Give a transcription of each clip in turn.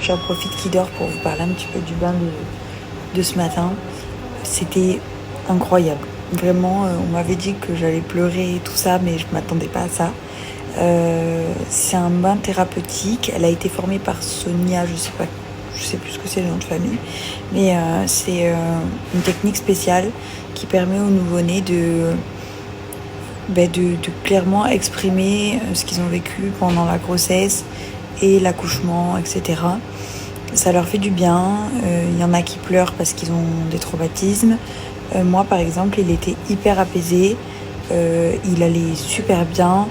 j'en profite qu'il dort pour vous parler un petit peu du bain de ce matin. C'était incroyable. Vraiment, on m'avait dit que j'allais pleurer et tout ça, mais je m'attendais pas à ça. C'est un bain thérapeutique. Elle a été formée par Sonia, je sais plus ce que c'est le nom de famille, mais c'est une technique spéciale qui permet aux nouveau-nés de clairement exprimer ce qu'ils ont vécu pendant la grossesse et l'accouchement, etc. Ça leur fait du bien. Il y en a qui pleurent parce qu'ils ont des traumatismes. Moi, par exemple, il était hyper apaisé. Il allait super bien.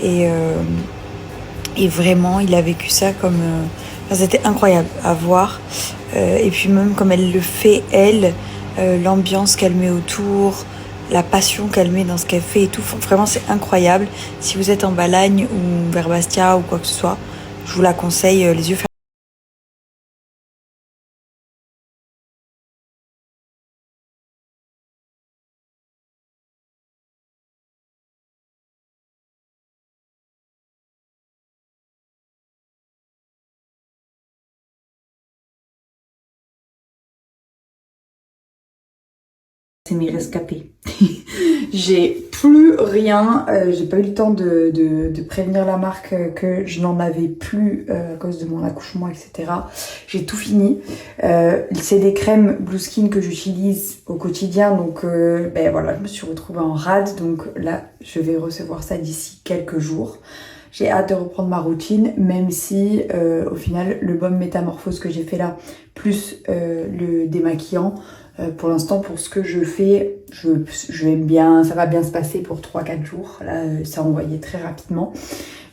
Et vraiment, il a vécu ça comme... c'était incroyable à voir. Et puis même comme elle le fait, elle, l'ambiance qu'elle met autour, la passion qu'elle met dans ce qu'elle fait et tout. Vraiment, c'est incroyable. Si vous êtes en Balagne ou vers Bastia ou quoi que ce soit, je vous la conseille, les yeux fermés. C'est mes rescapés. J'ai plus rien, j'ai pas eu le temps de prévenir la marque que je n'en avais plus à cause de mon accouchement, etc. J'ai tout fini. C'est des crèmes Blue Skin que j'utilise au quotidien, donc voilà, je me suis retrouvée en rade, donc là je vais recevoir ça d'ici quelques jours. J'ai hâte de reprendre ma routine, même si au final le baume métamorphose que j'ai fait là, plus le démaquillant, pour l'instant, pour ce que je fais, je aime bien, ça va bien se passer pour 3-4 jours. Là, ça a envoyé très rapidement.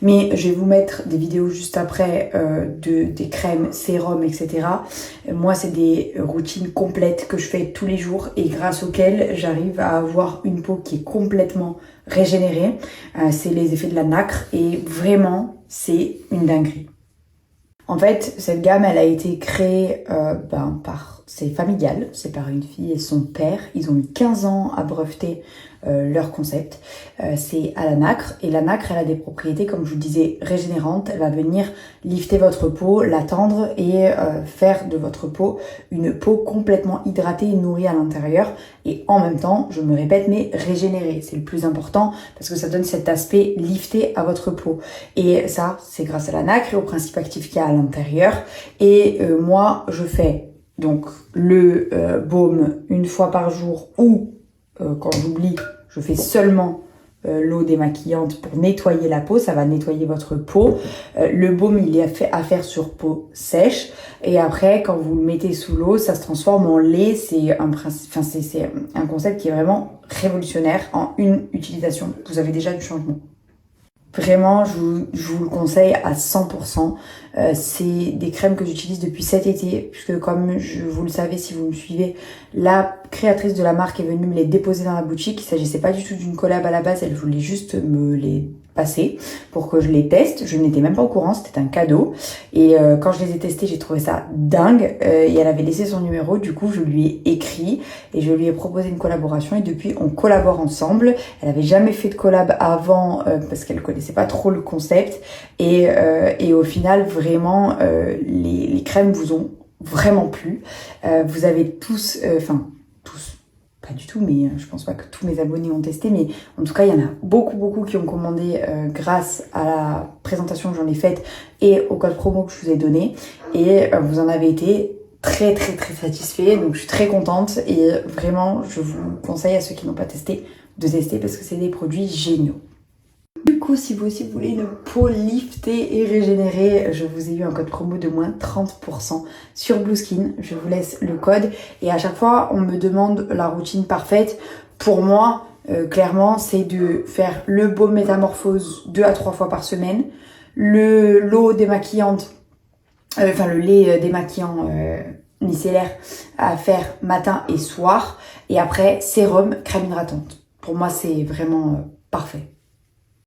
Mais je vais vous mettre des vidéos juste après des crèmes, sérums, etc. Moi, c'est des routines complètes que je fais tous les jours et grâce auxquelles j'arrive à avoir une peau qui est complètement régénérée. C'est les effets de la nacre et vraiment, c'est une dinguerie. En fait, cette gamme, elle a été créée c'est familial, c'est par une fille et son père. Ils ont eu 15 ans à breveter leur concept. C'est à la nacre. Et la nacre, elle a des propriétés, comme je vous disais, régénérantes. Elle va venir lifter votre peau, la tendre et faire de votre peau une peau complètement hydratée et nourrie à l'intérieur. Et en même temps, je me répète, mais régénérée. C'est le plus important parce que ça donne cet aspect lifté à votre peau. Et ça, c'est grâce à la nacre et au principe actif qu'il y a à l'intérieur. Et moi, je fais donc le baume une fois par jour ou quand j'oublie, je fais seulement l'eau démaquillante pour nettoyer la peau, ça va nettoyer votre peau. Le baume, il est fait à faire sur peau sèche et après, quand vous le mettez sous l'eau, ça se transforme en lait. C'est un concept qui est vraiment révolutionnaire en une utilisation. Vous avez déjà du changement. Vraiment, je vous le conseille à 100%. C'est des crèmes que j'utilise depuis cet été, puisque comme vous le savez si vous me suivez, la créatrice de la marque est venue me les déposer dans la boutique. Il s'agissait pas du tout d'une collab à la base, elle voulait juste me les passer pour que je les teste. Je n'étais même pas au courant, c'était un cadeau. Et quand je les ai testés, j'ai trouvé ça dingue. Et elle avait laissé son numéro, du coup je lui ai écrit et je lui ai proposé une collaboration et depuis on collabore ensemble. Elle avait jamais fait de collab avant parce qu'elle connaissait pas trop le concept et au final vraiment les crèmes vous ont vraiment plu. Vous avez tous, tous, pas du tout, mais je pense pas que tous mes abonnés ont testé, mais en tout cas il y en a beaucoup qui ont commandé grâce à la présentation que j'en ai faite et au code promo que je vous ai donné et vous en avez été très satisfait, donc je suis très contente et vraiment je vous conseille à ceux qui n'ont pas testé de tester parce que c'est des produits géniaux. Du coup, si vous aussi voulez une peau liftée et régénérée, je vous ai eu un code promo de moins 30% sur Blue Skin. Je vous laisse le code. Et à chaque fois, on me demande la routine parfaite. Pour moi, clairement, c'est de faire le baume métamorphose 2 à 3 fois par semaine, l'eau démaquillante, le lait démaquillant micellaire à faire matin et soir. Et après, sérum, crème hydratante. Pour moi, c'est vraiment parfait.